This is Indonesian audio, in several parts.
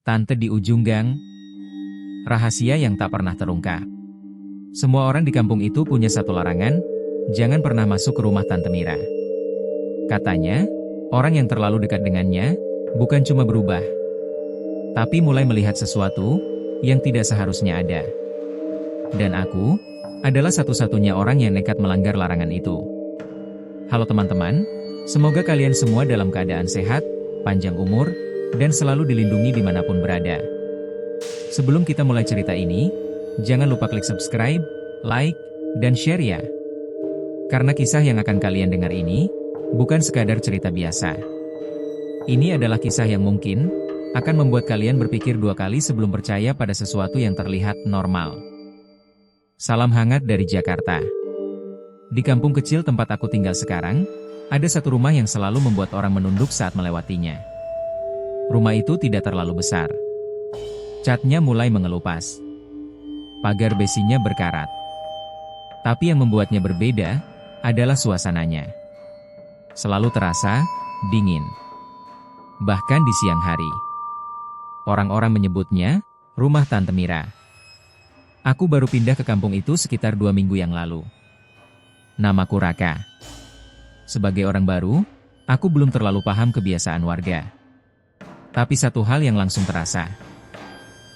Tante di ujung gang. Rahasia yang tak pernah terungkap. Semua orang di kampung itu punya satu larangan, jangan pernah masuk ke rumah Tante Mira. Katanya, orang yang terlalu dekat dengannya, bukan cuma berubah, tapi mulai melihat sesuatu yang tidak seharusnya ada. Dan aku adalah satu-satunya orang yang nekat melanggar larangan itu. Halo teman-teman, semoga kalian semua dalam keadaan sehat, panjang umur, dan selalu dilindungi dimanapun berada. Sebelum kita mulai cerita ini, jangan lupa klik subscribe, like, dan share ya. Karena kisah yang akan kalian dengar ini, bukan sekadar cerita biasa. Ini adalah kisah yang mungkin akan membuat kalian berpikir dua kali sebelum percaya pada sesuatu yang terlihat normal. Salam hangat dari Jakarta. Di kampung kecil tempat aku tinggal sekarang, ada satu rumah yang selalu membuat orang menunduk saat melewatinya. Rumah itu tidak terlalu besar. Catnya mulai mengelupas. Pagar besinya berkarat. Tapi yang membuatnya berbeda adalah suasananya. Selalu terasa dingin. Bahkan di siang hari. Orang-orang menyebutnya rumah Tante Mira. Aku baru pindah ke kampung itu sekitar 2 minggu yang lalu. Namaku Raka. Sebagai orang baru, aku belum terlalu paham kebiasaan warga. Tapi satu hal yang langsung terasa.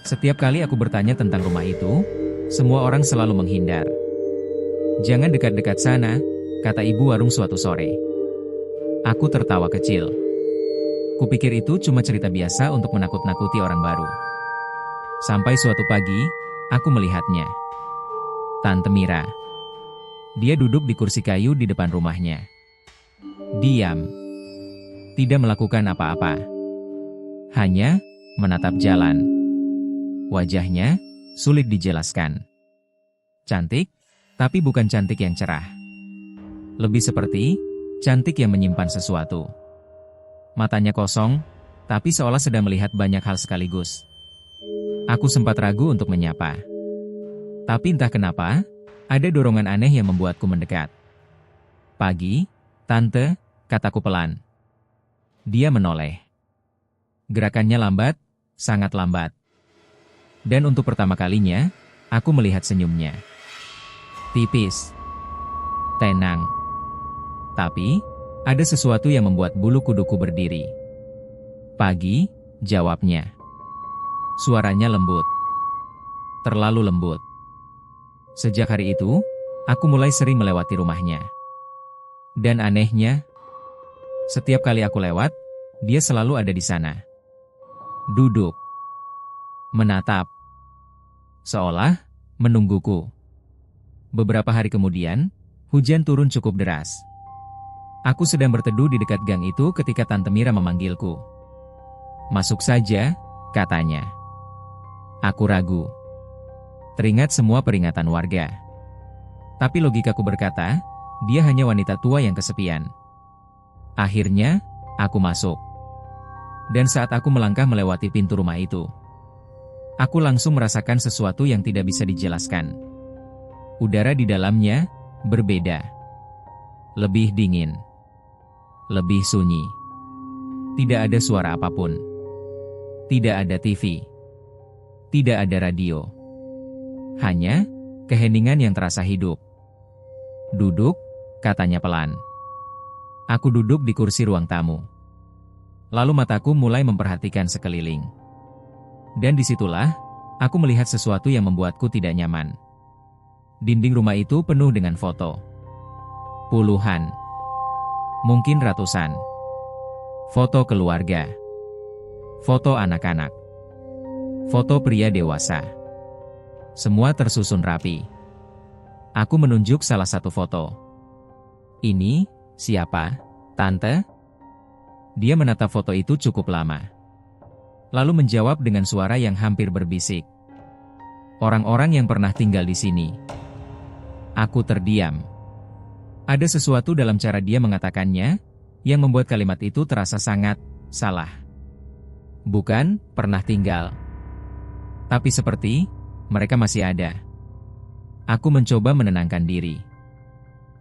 Setiap kali aku bertanya tentang rumah itu, semua orang selalu menghindar. Jangan dekat-dekat sana, kata ibu warung suatu sore. Aku tertawa kecil. Kupikir itu cuma cerita biasa untuk menakut-nakuti orang baru. Sampai suatu pagi, aku melihatnya. Tante Mira. Dia duduk di kursi kayu di depan rumahnya. Diam. Tidak melakukan apa-apa. Hanya menatap jalan. Wajahnya sulit dijelaskan. Cantik, tapi bukan cantik yang cerah. Lebih seperti cantik yang menyimpan sesuatu. Matanya kosong, tapi seolah sedang melihat banyak hal sekaligus. Aku sempat ragu untuk menyapa. Tapi entah kenapa, ada dorongan aneh yang membuatku mendekat. Pagi, Tante, kataku pelan. Dia menoleh. Gerakannya lambat, sangat lambat. Dan untuk pertama kalinya, aku melihat senyumnya. Tipis. Tenang. Tapi, ada sesuatu yang membuat bulu kuduku berdiri. Pagi, jawabnya. Suaranya lembut. Terlalu lembut. Sejak hari itu, aku mulai sering melewati rumahnya. Dan anehnya, setiap kali aku lewat, dia selalu ada di sana. Duduk. Menatap. Seolah menungguku. Beberapa hari kemudian, hujan turun cukup deras. Aku sedang berteduh di dekat gang itu ketika Tante Mira memanggilku. Masuk saja, katanya. Aku ragu. Teringat semua peringatan warga. Tapi logikaku berkata, dia hanya wanita tua yang kesepian. Akhirnya, aku masuk. Dan saat aku melangkah melewati pintu rumah itu, aku langsung merasakan sesuatu yang tidak bisa dijelaskan. Udara di dalamnya berbeda. Lebih dingin. Lebih sunyi. Tidak ada suara apapun. Tidak ada TV. Tidak ada radio. Hanya keheningan yang terasa hidup. Duduk, katanya pelan. Aku duduk di kursi ruang tamu. Lalu mataku mulai memperhatikan sekeliling. Dan disitulah, aku melihat sesuatu yang membuatku tidak nyaman. Dinding rumah itu penuh dengan foto. Puluhan. Mungkin ratusan. Foto keluarga. Foto anak-anak. Foto pria dewasa. Semua tersusun rapi. Aku menunjuk salah satu foto. Ini, siapa, Tante? Dia menatap foto itu cukup lama. Lalu menjawab dengan suara yang hampir berbisik. Orang-orang yang pernah tinggal di sini. Aku terdiam. Ada sesuatu dalam cara dia mengatakannya, yang membuat kalimat itu terasa sangat salah. Bukan pernah tinggal. Tapi seperti mereka masih ada. Aku mencoba menenangkan diri.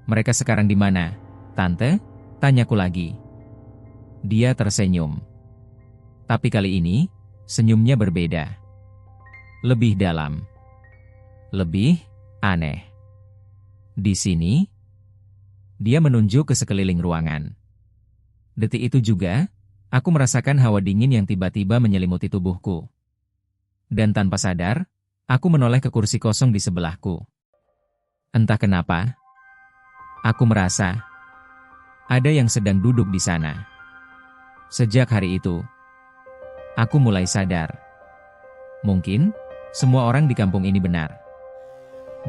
Mereka sekarang di mana, Tante? Tanyaku lagi. Dia tersenyum. Tapi kali ini, Senyumnya berbeda. Lebih dalam. Lebih aneh. Di sini, dia menunjuk ke sekeliling ruangan. Detik itu juga, aku merasakan hawa dingin yang tiba-tiba menyelimuti tubuhku. Dan tanpa sadar, aku menoleh ke kursi kosong di sebelahku. Entah kenapa, aku merasa ada yang sedang duduk di sana. Sejak hari itu, aku mulai sadar. Mungkin, semua orang di kampung ini benar.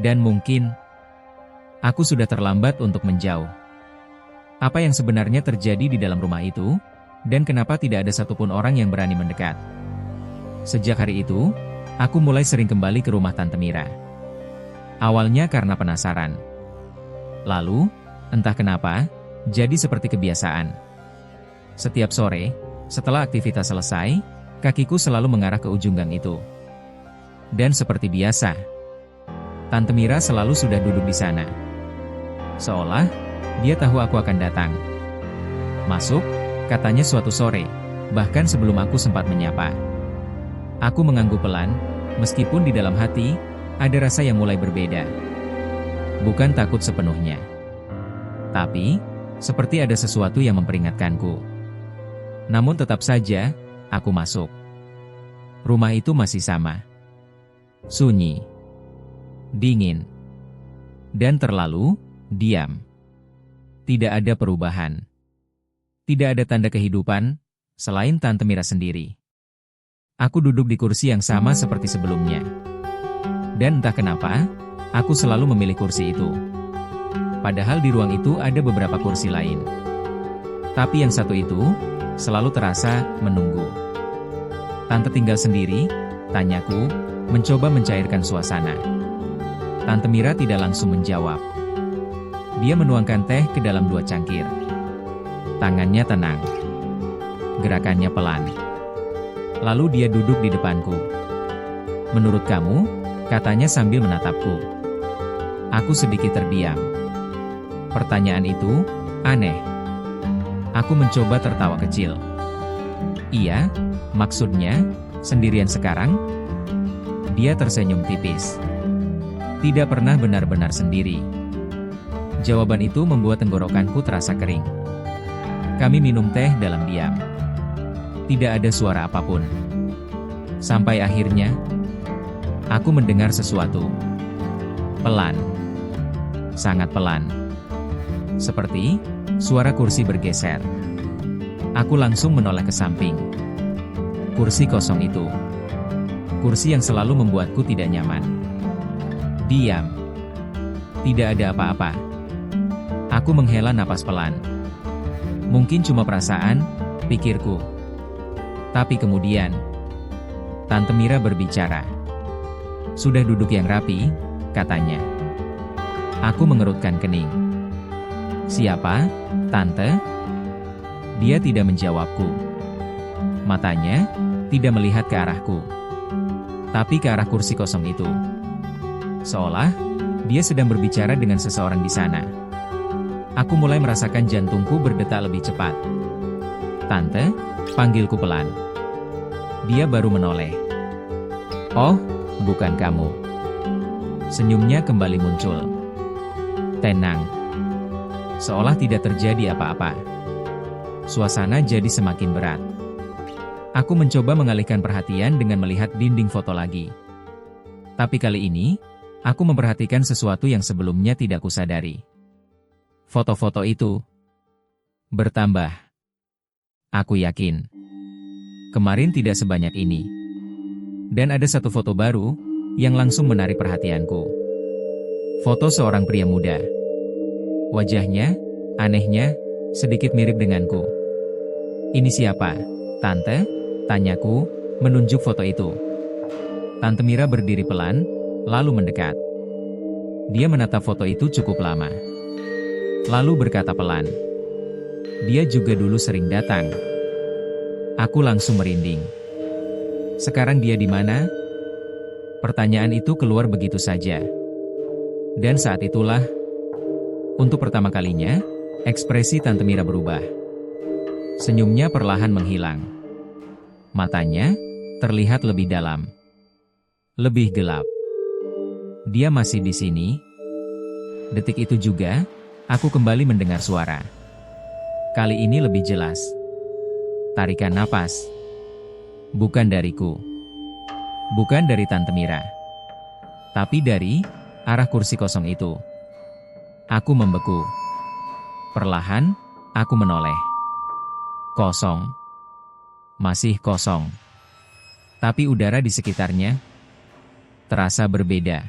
Dan mungkin, aku sudah terlambat untuk menjauh. Apa yang sebenarnya terjadi di dalam rumah itu, dan kenapa tidak ada satupun orang yang berani mendekat. Sejak hari itu, aku mulai sering kembali ke rumah Tante Mira. Awalnya karena penasaran. Lalu, entah kenapa, jadi seperti kebiasaan. Setiap sore, setelah aktivitas selesai, kakiku selalu mengarah ke ujung gang itu. Dan seperti biasa, Tante Mira selalu sudah duduk di sana. Seolah, dia tahu aku akan datang. Masuk, katanya suatu sore, bahkan sebelum aku sempat menyapa. Aku mengangguk pelan, meskipun di dalam hati, ada rasa yang mulai berbeda. Bukan takut sepenuhnya. Tapi, seperti ada sesuatu yang memperingatkanku. Namun tetap saja, aku masuk. Rumah itu masih sama. Sunyi. Dingin. Dan terlalu diam. Tidak ada perubahan. Tidak ada tanda kehidupan, selain Tante Mira sendiri. Aku duduk di kursi yang sama seperti sebelumnya. Dan entah kenapa, aku selalu memilih kursi itu. Padahal di ruang itu ada beberapa kursi lain. Tapi yang satu itu, selalu terasa menunggu. Tante tinggal sendiri, tanyaku, mencoba mencairkan suasana. Tante Mira tidak langsung menjawab. Dia menuangkan teh ke dalam 2 cangkir. Tangannya tenang. Gerakannya pelan. Lalu dia duduk di depanku. Menurut kamu, katanya sambil menatapku. Aku sedikit terdiam. Pertanyaan itu aneh. Aku mencoba tertawa kecil. Iya, maksudnya, sendirian sekarang? Dia tersenyum tipis. Tidak pernah benar-benar sendiri. Jawaban itu membuat tenggorokanku terasa kering. Kami minum teh dalam diam. Tidak ada suara apapun. Sampai akhirnya, aku mendengar sesuatu. Pelan. Sangat pelan. Seperti suara kursi bergeser. Aku langsung menoleh ke samping. Kursi kosong itu. Kursi yang selalu membuatku tidak nyaman. Diam. Tidak ada apa-apa. Aku menghela napas pelan. Mungkin cuma perasaan, pikirku. Tapi kemudian, Tante Mira berbicara. Sudah duduk yang rapi, katanya. Aku mengerutkan kening. Siapa, Tante? Dia tidak menjawabku. Matanya tidak melihat ke arahku, tapi ke arah kursi kosong itu. Seolah dia sedang berbicara dengan seseorang di sana. Aku mulai merasakan jantungku berdetak lebih cepat. Tante, panggilku pelan. Dia baru menoleh. Oh, bukan kamu. Senyumnya kembali muncul. Tenang. Seolah tidak terjadi apa-apa. Suasana jadi semakin berat. Aku mencoba mengalihkan perhatian dengan melihat dinding foto lagi. Tapi kali ini, aku memperhatikan sesuatu yang sebelumnya tidak kusadari. Foto-foto itu bertambah. Aku yakin. Kemarin tidak sebanyak ini. Dan ada satu foto baru yang langsung menarik perhatianku. Foto seorang pria muda. Wajahnya, anehnya, sedikit mirip denganku. Ini siapa, Tante? Tanyaku, menunjuk foto itu. Tante Mira berdiri pelan, lalu mendekat. Dia menatap foto itu cukup lama. Lalu berkata pelan. Dia juga dulu sering datang. Aku langsung merinding. Sekarang dia di mana? Pertanyaan itu keluar begitu saja. Dan saat itulah, untuk pertama kalinya, ekspresi Tante Mira berubah. Senyumnya perlahan menghilang. Matanya terlihat lebih dalam, lebih gelap. Dia masih di sini. Detik itu juga, aku kembali mendengar suara. Kali ini lebih jelas. Tarikan napas. Bukan dariku. Bukan dari Tante Mira. Tapi dari arah kursi kosong itu. Aku membeku. Perlahan, aku menoleh. Kosong. Masih kosong. Tapi udara di sekitarnya terasa berbeda.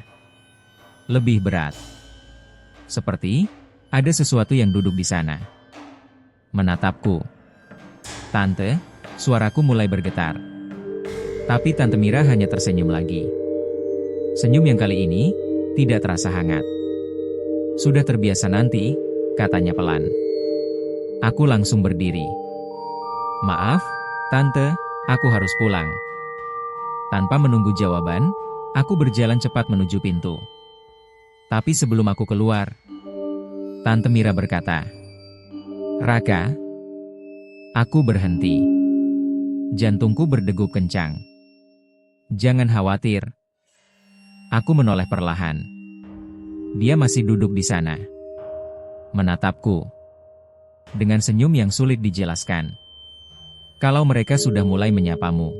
Lebih berat. Seperti ada sesuatu yang duduk di sana. Menatapku. Tante, suaraku mulai bergetar. Tapi Tante Mira hanya tersenyum lagi. Senyum yang kali ini tidak terasa hangat. Sudah terbiasa nanti, katanya pelan. Aku langsung berdiri. Maaf, Tante, aku harus pulang. Tanpa menunggu jawaban, aku berjalan cepat menuju pintu. Tapi sebelum aku keluar, Tante Mira berkata, "Raka." Aku berhenti. Jantungku berdegup kencang. "Jangan khawatir." Aku menoleh perlahan. Dia masih duduk di sana. Menatapku. Dengan senyum yang sulit dijelaskan. Kalau mereka sudah mulai menyapamu.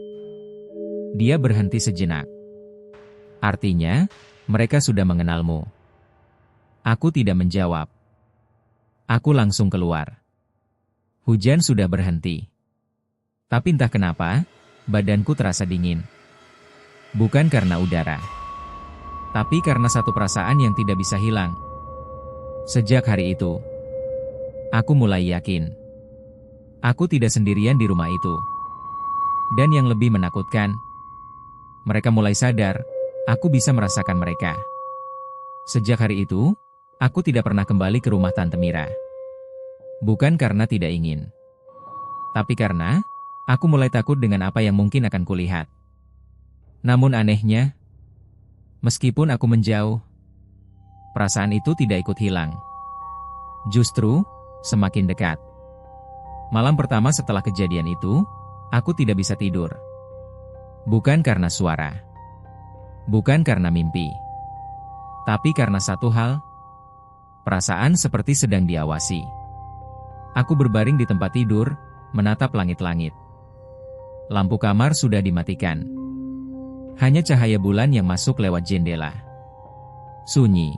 Dia berhenti sejenak. Artinya, mereka sudah mengenalmu. Aku tidak menjawab. Aku langsung keluar. Hujan sudah berhenti. Tapi entah kenapa, badanku terasa dingin. Bukan karena udara. Tapi karena satu perasaan yang tidak bisa hilang. Sejak hari itu, aku mulai yakin. Aku tidak sendirian di rumah itu. Dan yang lebih menakutkan, mereka mulai sadar, aku bisa merasakan mereka. Sejak hari itu, aku tidak pernah kembali ke rumah Tante Mira. Bukan karena tidak ingin. Tapi karena, aku mulai takut dengan apa yang mungkin akan kulihat. Namun anehnya, meskipun aku menjauh, perasaan itu tidak ikut hilang. Justru, semakin dekat. Malam pertama setelah kejadian itu, aku tidak bisa tidur. Bukan karena suara. Bukan karena mimpi. Tapi karena satu hal, perasaan seperti sedang diawasi. Aku berbaring di tempat tidur, menatap langit-langit. Lampu kamar sudah dimatikan. Hanya cahaya bulan yang masuk lewat jendela. Sunyi.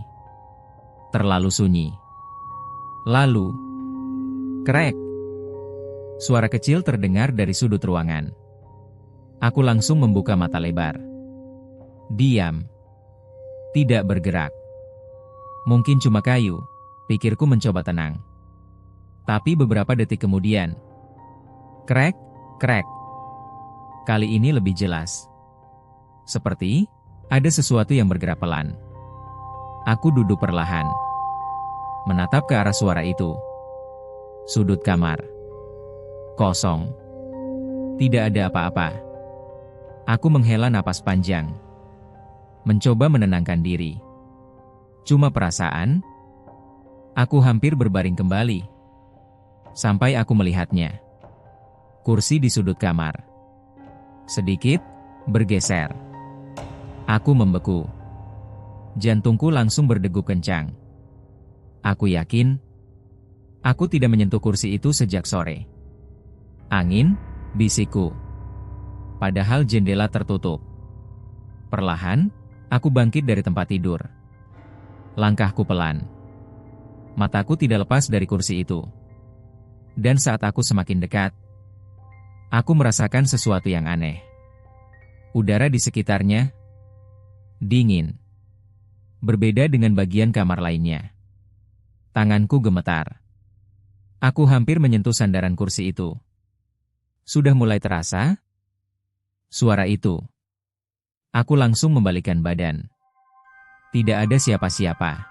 Terlalu sunyi. Lalu, krek. Suara kecil terdengar dari sudut ruangan. Aku langsung membuka mata lebar. Diam. Tidak bergerak. Mungkin cuma kayu, pikirku mencoba tenang. Tapi beberapa detik kemudian, krek, krek. Kali ini lebih jelas. Seperti ada sesuatu yang bergerak pelan. Aku duduk perlahan. Menatap ke arah suara itu. Sudut kamar. Kosong. Tidak ada apa-apa. Aku menghela napas panjang. Mencoba menenangkan diri. Cuma perasaan. Aku hampir berbaring kembali. Sampai aku melihatnya. Kursi di sudut kamar. Sedikit bergeser. Aku membeku. Jantungku langsung berdegup kencang. Aku yakin aku tidak menyentuh kursi itu sejak sore. Angin, bisikku. Padahal jendela tertutup. Perlahan, aku bangkit dari tempat tidur. Langkahku pelan. Mataku tidak lepas dari kursi itu. Dan saat aku semakin dekat, aku merasakan sesuatu yang aneh. Udara di sekitarnya dingin. Berbeda dengan bagian kamar lainnya. Tanganku gemetar. Aku hampir menyentuh sandaran kursi itu. Sudah mulai terasa suara itu. Aku langsung membalikkan badan. Tidak ada siapa-siapa.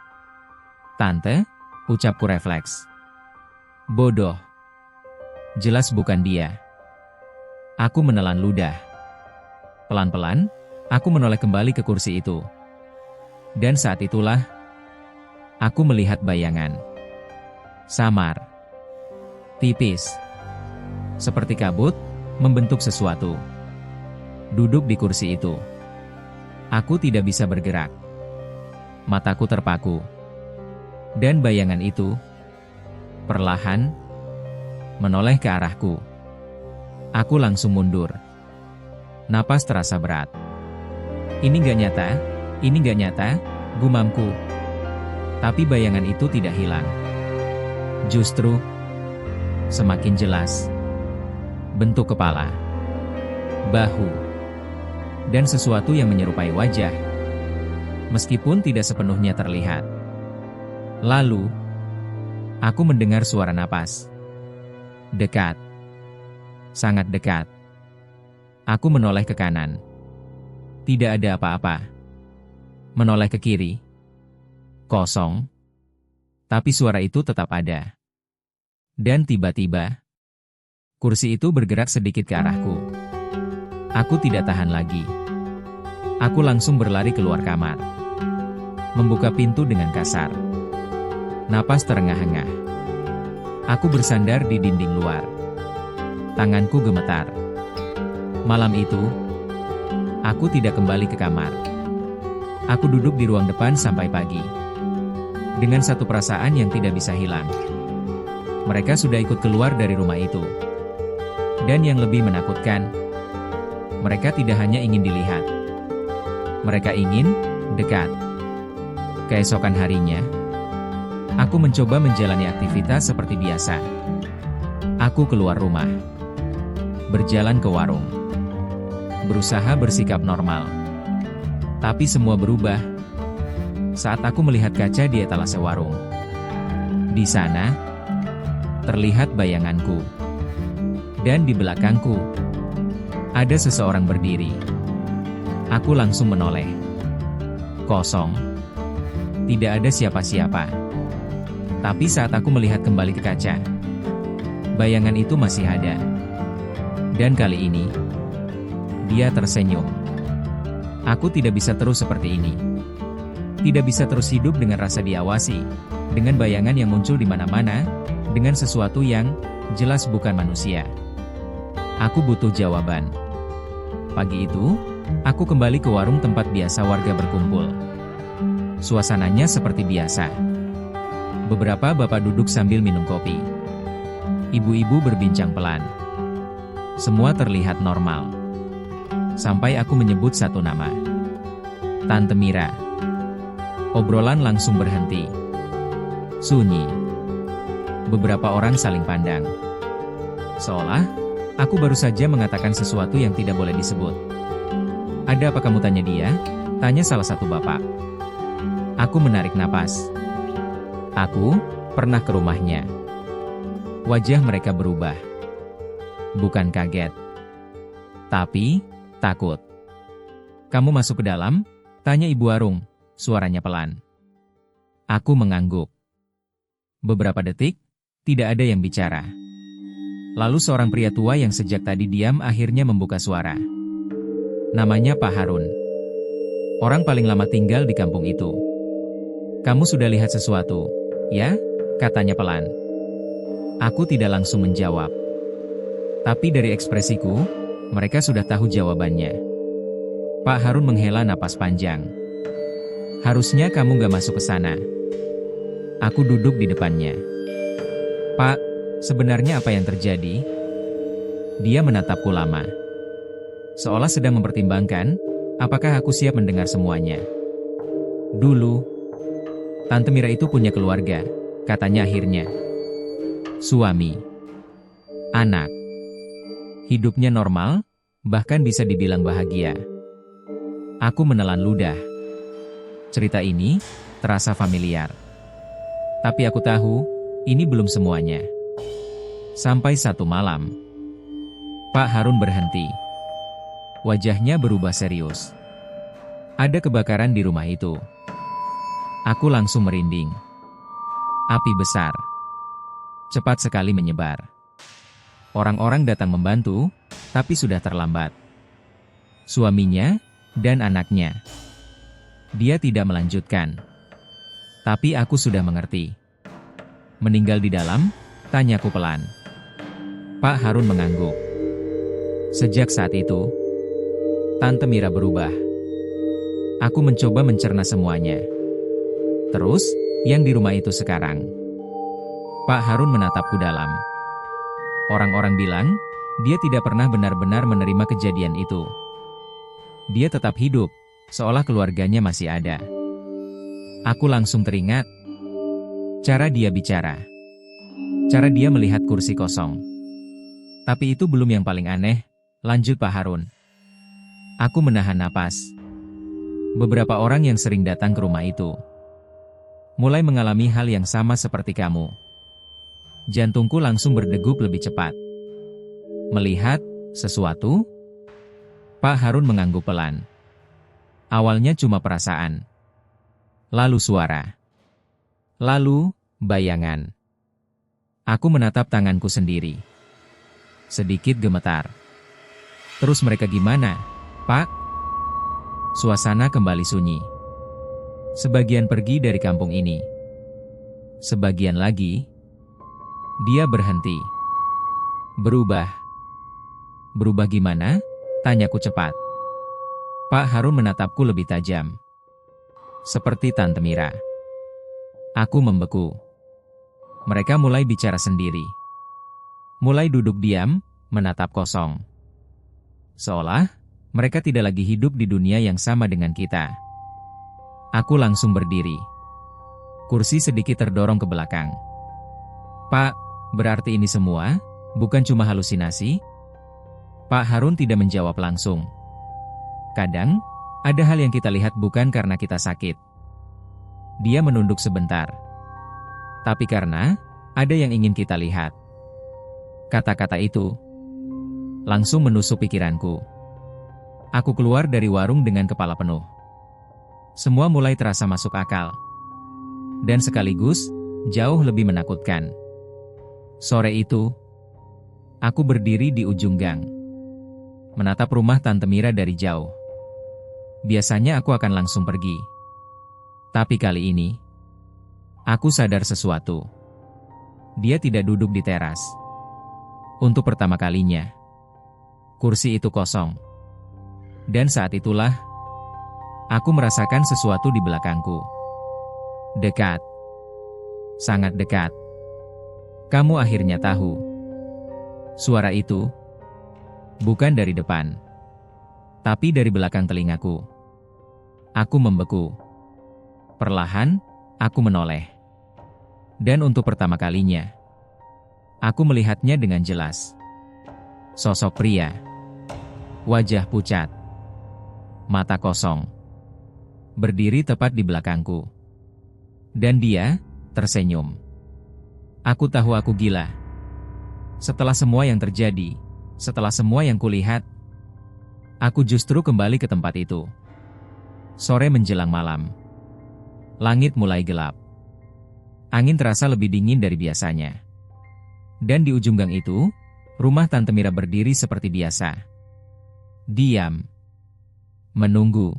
"Tante," ucapku refleks. Bodoh. Jelas bukan dia. Aku menelan ludah. Pelan-pelan, aku menoleh kembali ke kursi itu. Dan saat itulah, aku melihat bayangan. Samar. Tipis. Seperti kabut, membentuk sesuatu. Duduk di kursi itu. Aku tidak bisa bergerak. Mataku terpaku. Dan bayangan itu perlahan menoleh ke arahku. Aku langsung mundur. Napas terasa berat. Ini gak nyata, ini gak nyata, gumamku. Tapi bayangan itu tidak hilang. Justru semakin jelas. Bentuk kepala, bahu, dan sesuatu yang menyerupai wajah. Meskipun tidak sepenuhnya terlihat. Lalu, aku mendengar suara napas. Dekat. Sangat dekat. Aku menoleh ke kanan. Tidak ada apa-apa. Menoleh ke kiri. Kosong. Tapi suara itu tetap ada. Dan tiba-tiba, kursi itu bergerak sedikit ke arahku. Aku tidak tahan lagi. Aku langsung berlari keluar kamar. Membuka pintu dengan kasar. Napas terengah-engah. Aku bersandar di dinding luar. Tanganku gemetar. Malam itu, aku tidak kembali ke kamar. Aku duduk di ruang depan sampai pagi. Dengan satu perasaan yang tidak bisa hilang. Mereka sudah ikut keluar dari rumah itu. Dan yang lebih menakutkan, mereka tidak hanya ingin dilihat. Mereka ingin dekat. Keesokan harinya, aku mencoba menjalani aktivitas seperti biasa. Aku keluar rumah. Berjalan ke warung. Berusaha bersikap normal. Tapi semua berubah saat aku melihat kaca di etalase warung. Di sana, terlihat bayanganku. Dan di belakangku, ada seseorang berdiri. Aku langsung menoleh. Kosong. Tidak ada siapa-siapa. Tapi saat aku melihat kembali ke kaca, bayangan itu masih ada. Dan kali ini, dia tersenyum. Aku tidak bisa terus seperti ini. Tidak bisa terus hidup dengan rasa diawasi, dengan bayangan yang muncul di mana-mana, dengan sesuatu yang jelas bukan manusia. Aku butuh jawaban. Pagi itu, aku kembali ke warung tempat biasa warga berkumpul. Suasananya seperti biasa. Beberapa bapak duduk sambil minum kopi. Ibu-ibu berbincang pelan. Semua terlihat normal. Sampai aku menyebut satu nama. Tante Mira. Obrolan langsung berhenti. Sunyi. Beberapa orang saling pandang. Seolah, aku baru saja mengatakan sesuatu yang tidak boleh disebut. Ada apa kamu tanya dia? Tanya salah satu bapak. Aku menarik napas. Aku pernah ke rumahnya. Wajah mereka berubah. Bukan kaget. Tapi, takut. Kamu masuk ke dalam? Tanya ibu warung. Suaranya pelan. Aku mengangguk. Beberapa detik, tidak ada yang bicara. Lalu seorang pria tua yang sejak tadi diam akhirnya membuka suara. Namanya Pak Harun. Orang paling lama tinggal di kampung itu. Kamu sudah lihat sesuatu, ya? Katanya pelan. Aku tidak langsung menjawab. Tapi dari ekspresiku, mereka sudah tahu jawabannya. Pak Harun menghela napas panjang. Harusnya kamu gak masuk ke sana. Aku duduk di depannya. Pak, sebenarnya apa yang terjadi? Dia menatapku lama. Seolah sedang mempertimbangkan, apakah aku siap mendengar semuanya. Dulu, Tante Mira itu punya keluarga, katanya akhirnya. Suami. Anak. Hidupnya normal, bahkan bisa dibilang bahagia. Aku menelan ludah. Cerita ini terasa familiar. Tapi aku tahu, ini belum semuanya. Sampai satu malam, Pak Harun berhenti. Wajahnya berubah serius. Ada kebakaran di rumah itu. Aku langsung merinding. Api besar. Cepat sekali menyebar. Orang-orang datang membantu, tapi sudah terlambat. Suaminya dan anaknya. Dia tidak melanjutkan. Tapi aku sudah mengerti. Meninggal di dalam? Tanyaku pelan. Pak Harun mengangguk. Sejak saat itu, Tante Mira berubah. Aku mencoba mencerna semuanya. Terus, yang di rumah itu sekarang. Pak Harun menatapku dalam. Orang-orang bilang, dia tidak pernah benar-benar menerima kejadian itu. Dia tetap hidup, seolah keluarganya masih ada. Aku langsung teringat cara dia bicara. Cara dia melihat kursi kosong. Tapi itu belum yang paling aneh, lanjut Pak Harun. Aku menahan napas. Beberapa orang yang sering datang ke rumah itu mulai mengalami hal yang sama seperti kamu. Jantungku langsung berdegup lebih cepat. Melihat sesuatu, Pak Harun mengangguk pelan. Awalnya cuma perasaan. Lalu suara. Lalu, bayangan. Aku menatap tanganku sendiri. Sedikit gemetar. Terus mereka gimana, Pak? Suasana kembali sunyi. Sebagian pergi dari kampung ini. Sebagian lagi, dia berhenti. Berubah. Berubah gimana? Tanyaku cepat. Pak Harun menatapku lebih tajam. Seperti Tante Mira. Aku membeku. Mereka mulai bicara sendiri. Mulai duduk diam, menatap kosong. Seolah mereka tidak lagi hidup di dunia yang sama dengan kita. Aku langsung berdiri. Kursi sedikit terdorong ke belakang. Pak, berarti ini semua bukan cuma halusinasi? Pak Harun tidak menjawab langsung. Kadang, ada hal yang kita lihat bukan karena kita sakit. Dia menunduk sebentar. Tapi karena ada yang ingin kita lihat. Kata-kata itu langsung menusuk pikiranku. Aku keluar dari warung dengan kepala penuh. Semua mulai terasa masuk akal. Dan sekaligus, jauh lebih menakutkan. Sore itu, aku berdiri di ujung gang. Menatap rumah Tante Mira dari jauh. Biasanya aku akan langsung pergi. Tapi kali ini, aku sadar sesuatu. Dia tidak duduk di teras. Untuk pertama kalinya, kursi itu kosong. Dan saat itulah, aku merasakan sesuatu di belakangku. Dekat. Sangat dekat. Kamu akhirnya tahu. Suara itu bukan dari depan, tapi dari belakang telingaku. Aku membeku. Perlahan, aku menoleh. Dan untuk pertama kalinya, aku melihatnya dengan jelas. Sosok pria. Wajah pucat. Mata kosong. Berdiri tepat di belakangku. Dan dia tersenyum. Aku tahu aku gila. Setelah semua yang terjadi, setelah semua yang kulihat, aku justru kembali ke tempat itu. Sore menjelang malam. Langit mulai gelap. Angin terasa lebih dingin dari biasanya. Dan di ujung gang itu, rumah Tante Mira berdiri seperti biasa. Diam. Menunggu.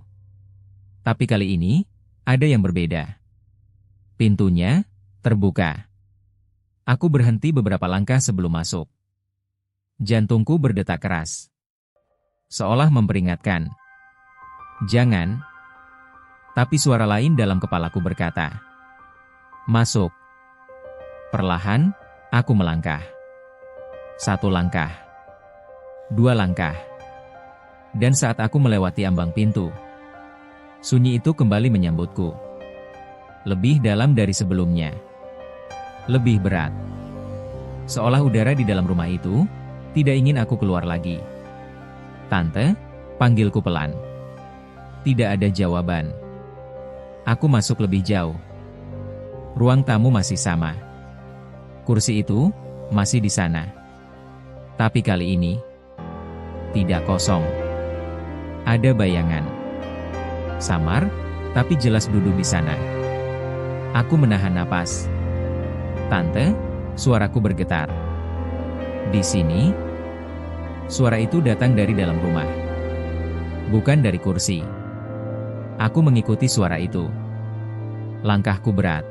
Tapi kali ini, ada yang berbeda. Pintunya terbuka. Aku berhenti beberapa langkah sebelum masuk. Jantungku berdetak keras. Seolah memperingatkan. Jangan. Tapi suara lain dalam kepalaku berkata, masuk. Perlahan, aku melangkah. 1 langkah. 2 langkah. Dan saat aku melewati ambang pintu, sunyi itu kembali menyambutku. Lebih dalam dari sebelumnya. Lebih berat. Seolah udara di dalam rumah itu tidak ingin aku keluar lagi. Tante, panggilku pelan. Tidak ada jawaban. Aku masuk lebih jauh. Ruang tamu masih sama. Kursi itu masih di sana. Tapi kali ini tidak kosong. Ada bayangan. Samar, tapi jelas duduk di sana. Aku menahan napas. Tante, suaraku bergetar. Di sini, suara itu datang dari dalam rumah. Bukan dari kursi. Aku mengikuti suara itu. Langkahku berat.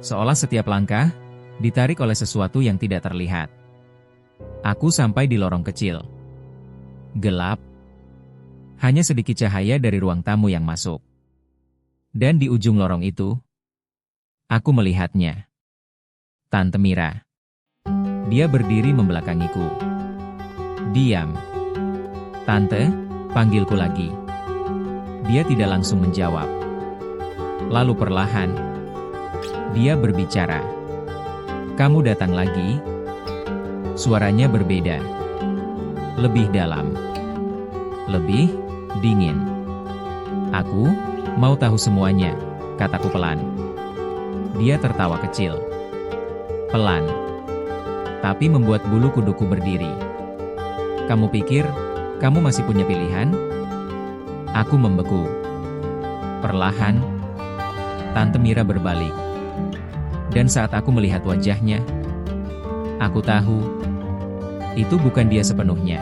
Seolah setiap langkah ditarik oleh sesuatu yang tidak terlihat. Aku sampai di lorong kecil. Gelap. Hanya sedikit cahaya dari ruang tamu yang masuk. Dan di ujung lorong itu, aku melihatnya. Tante Mira. Dia berdiri membelakangiku. Diam. Tante, panggilku lagi. Dia tidak langsung menjawab. Lalu perlahan, dia berbicara. Kamu datang lagi? Suaranya berbeda. Lebih dalam. Lebih dingin. Aku mau tahu semuanya, kataku pelan. Dia tertawa kecil. Pelan. Tapi membuat bulu kuduku berdiri. Kamu pikir, kamu masih punya pilihan? Aku membeku. Perlahan, Tante Mira berbalik. Dan saat aku melihat wajahnya, aku tahu, itu bukan dia sepenuhnya.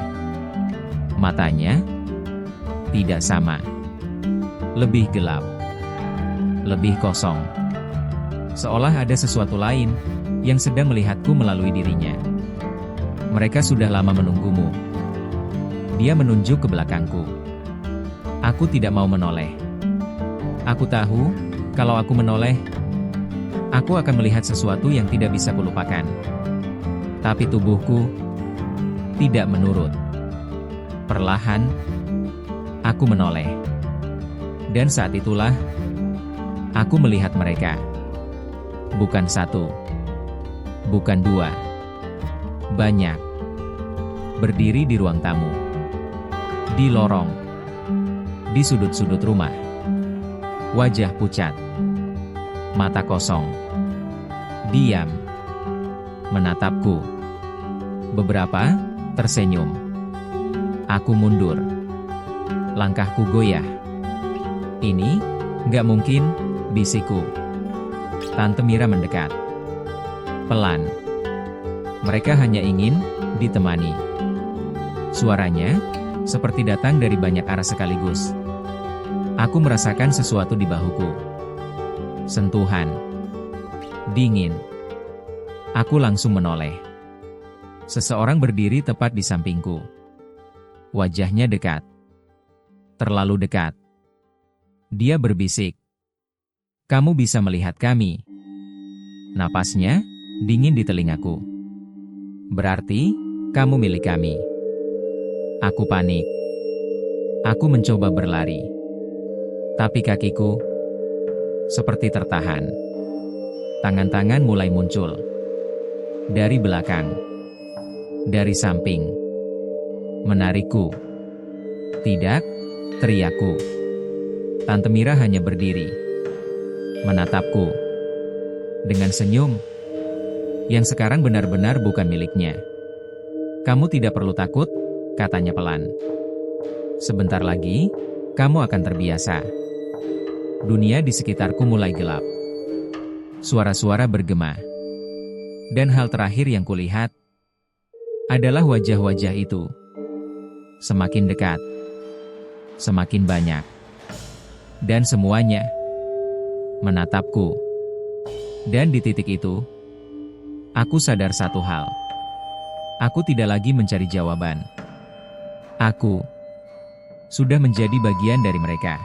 Matanya tidak sama. Lebih gelap. Lebih kosong. Seolah ada sesuatu lain yang sedang melihatku melalui dirinya. Mereka sudah lama menunggumu. Dia menunjuk ke belakangku. Aku tidak mau menoleh. Aku tahu, kalau aku menoleh, aku akan melihat sesuatu yang tidak bisa kulupakan. Tapi tubuhku tidak menurut. Perlahan, aku menoleh. Dan saat itulah, aku melihat mereka. Bukan satu. Bukan dua. Banyak. Berdiri di ruang tamu. Di lorong. Di sudut-sudut rumah. Wajah pucat. Mata kosong. Diam. Menatapku. Beberapa tersenyum. Aku mundur. Langkahku goyah. Ini nggak mungkin, bisikku. Tante Mira mendekat. Pelan. Mereka hanya ingin ditemani. Suaranya seperti datang dari banyak arah sekaligus. Aku merasakan sesuatu di bahuku. Sentuhan. Dingin. Aku langsung menoleh. Seseorang berdiri tepat di sampingku. Wajahnya dekat. Terlalu dekat. Dia berbisik. Kamu bisa melihat kami. Napasnya dingin di telingaku. Berarti, kamu milik kami. Aku panik. Aku mencoba berlari. Tapi kakiku seperti tertahan. Tangan-tangan mulai muncul. Dari belakang. Dari samping. Menarikku. Tidak, teriakku. Tante Mira hanya berdiri. Menatapku. Dengan senyum. Yang sekarang benar-benar bukan miliknya. Kamu tidak perlu takut, katanya pelan. Sebentar lagi, kamu akan terbiasa. Dunia di sekitarku mulai gelap. Suara-suara bergema. Dan hal terakhir yang kulihat adalah wajah-wajah itu. Semakin dekat. Semakin banyak. Dan semuanya menatapku. Dan di titik itu, aku sadar satu hal. Aku tidak lagi mencari jawaban. Aku sudah menjadi bagian dari mereka.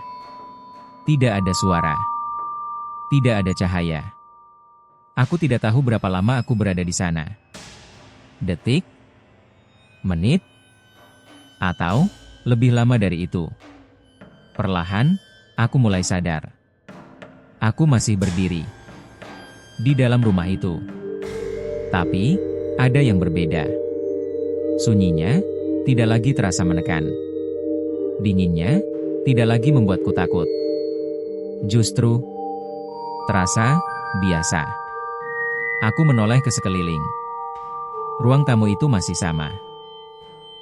Tidak ada suara. Tidak ada cahaya. Aku tidak tahu berapa lama aku berada di sana. Detik? Menit? Atau lebih lama dari itu? Perlahan, aku mulai sadar. Aku masih berdiri di dalam rumah itu. Tapi, ada yang berbeda. Sunyinya tidak lagi terasa menekan. Dinginnya tidak lagi membuatku takut. Justru terasa biasa. Aku menoleh ke sekeliling. Ruang tamu itu masih sama.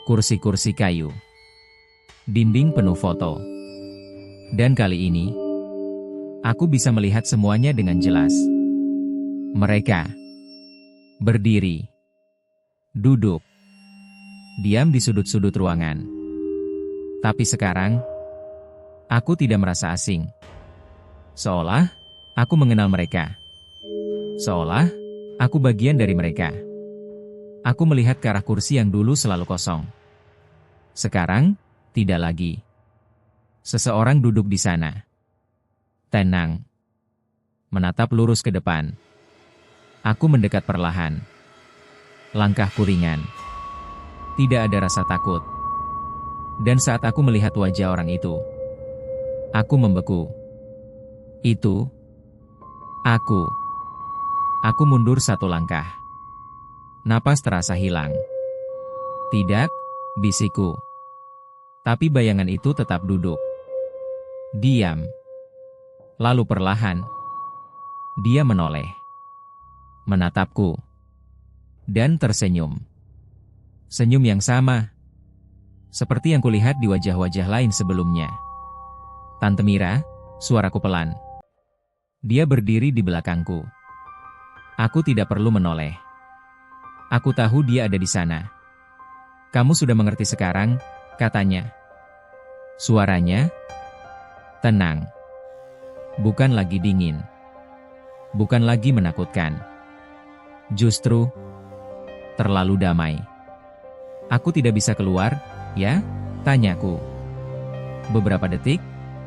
Kursi-kursi kayu. Dinding penuh foto. Dan kali ini, aku bisa melihat semuanya dengan jelas. Mereka berdiri, duduk, diam di sudut-sudut ruangan. Tapi sekarang, aku tidak merasa asing. Seolah aku mengenal mereka. Seolah aku bagian dari mereka. Aku melihat ke arah kursi yang dulu selalu kosong. Sekarang, tidak lagi. Seseorang duduk di sana. Tenang. Menatap lurus ke depan. Aku mendekat perlahan. Langkahku ringan. Tidak ada rasa takut. Dan saat aku melihat wajah orang itu, aku membeku. Itu aku. Aku mundur satu langkah. Napas terasa hilang. Tidak, bisikku. Tapi bayangan itu tetap duduk. Diam. Lalu perlahan, dia menoleh. Menatapku. Dan tersenyum. Senyum yang sama. Seperti yang kulihat di wajah-wajah lain sebelumnya. Tante Mira, suaraku pelan. Dia berdiri di belakangku. Aku tidak perlu menoleh. Aku tahu dia ada di sana. Kamu sudah mengerti sekarang, katanya. Suaranya tenang. Bukan lagi dingin. Bukan lagi menakutkan. Justru terlalu damai. Aku tidak bisa keluar, ya? Tanyaku. Beberapa detik,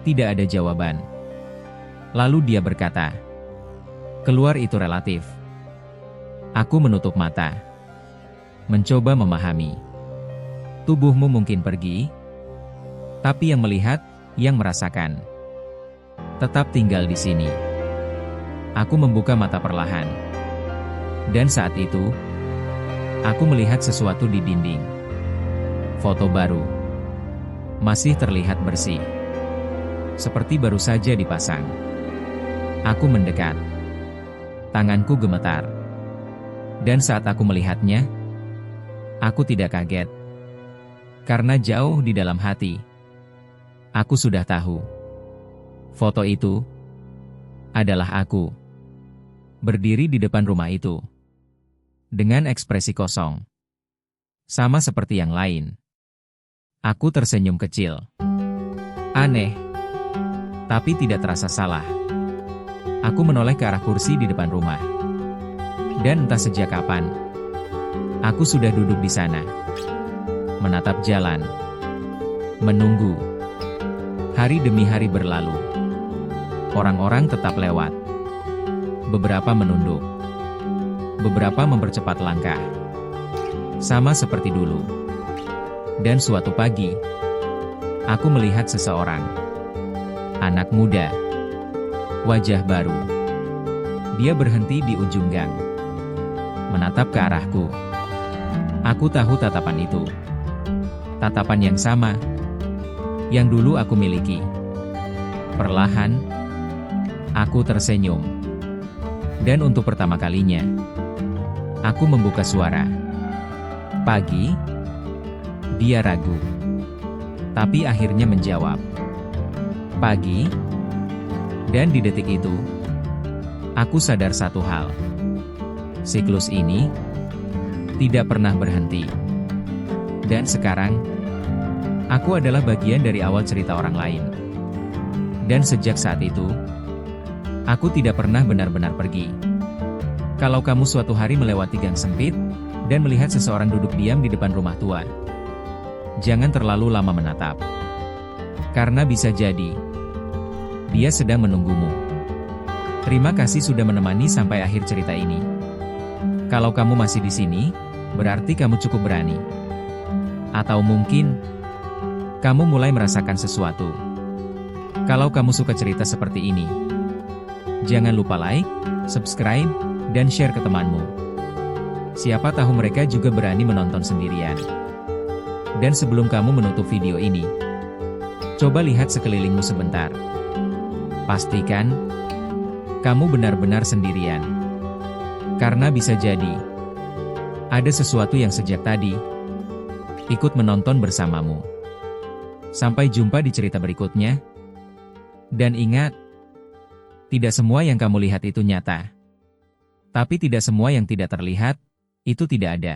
tidak ada jawaban. Lalu dia berkata, keluar itu relatif. Aku menutup mata. Mencoba memahami. Tubuhmu mungkin pergi, tapi yang melihat, yang merasakan, tetap tinggal di sini. Aku membuka mata perlahan. Dan saat itu, aku melihat sesuatu di dinding. Foto baru. Masih terlihat bersih. Seperti baru saja dipasang. Aku mendekat. Tanganku gemetar. Dan saat aku melihatnya, aku tidak kaget. Karena jauh di dalam hati, aku sudah tahu. Foto itu adalah aku. Berdiri di depan rumah itu. Dengan ekspresi kosong. Sama seperti yang lain. Aku tersenyum kecil. Aneh. Tapi tidak terasa salah. Aku menoleh ke arah kursi di depan rumah. Dan entah sejak kapan, aku sudah duduk di sana. Menatap jalan. Menunggu. Hari demi hari berlalu. Orang-orang tetap lewat. Beberapa menunduk. Beberapa mempercepat langkah. Sama seperti dulu. Dan suatu pagi, aku melihat seseorang. Anak muda. Wajah baru. Dia berhenti di ujung gang. Menatap ke arahku. Aku tahu tatapan itu. Tatapan yang sama. Yang dulu aku miliki. Perlahan, aku tersenyum. Dan untuk pertama kalinya, aku membuka suara. Pagi, dia ragu. Tapi akhirnya menjawab. Pagi, dan di detik itu, aku sadar satu hal. Siklus ini tidak pernah berhenti. Dan sekarang, aku adalah bagian dari awal cerita orang lain. Dan sejak saat itu, aku tidak pernah benar-benar pergi. Kalau kamu suatu hari melewati gang sempit, dan melihat seseorang duduk diam di depan rumah tua, jangan terlalu lama menatap. Karena bisa jadi, dia sedang menunggumu. Terima kasih sudah menemani sampai akhir cerita ini. Kalau kamu masih di sini, berarti kamu cukup berani. Atau mungkin, kamu mulai merasakan sesuatu. Kalau kamu suka cerita seperti ini, jangan lupa like, subscribe, dan share ke temanmu. Siapa tahu mereka juga berani menonton sendirian. Dan sebelum kamu menutup video ini, coba lihat sekelilingmu sebentar. Pastikan, kamu benar-benar sendirian. Karena bisa jadi, ada sesuatu yang sejak tadi, ikut menonton bersamamu. Sampai jumpa di cerita berikutnya. Dan ingat, tidak semua yang kamu lihat itu nyata. Tapi tidak semua yang tidak terlihat, itu tidak ada.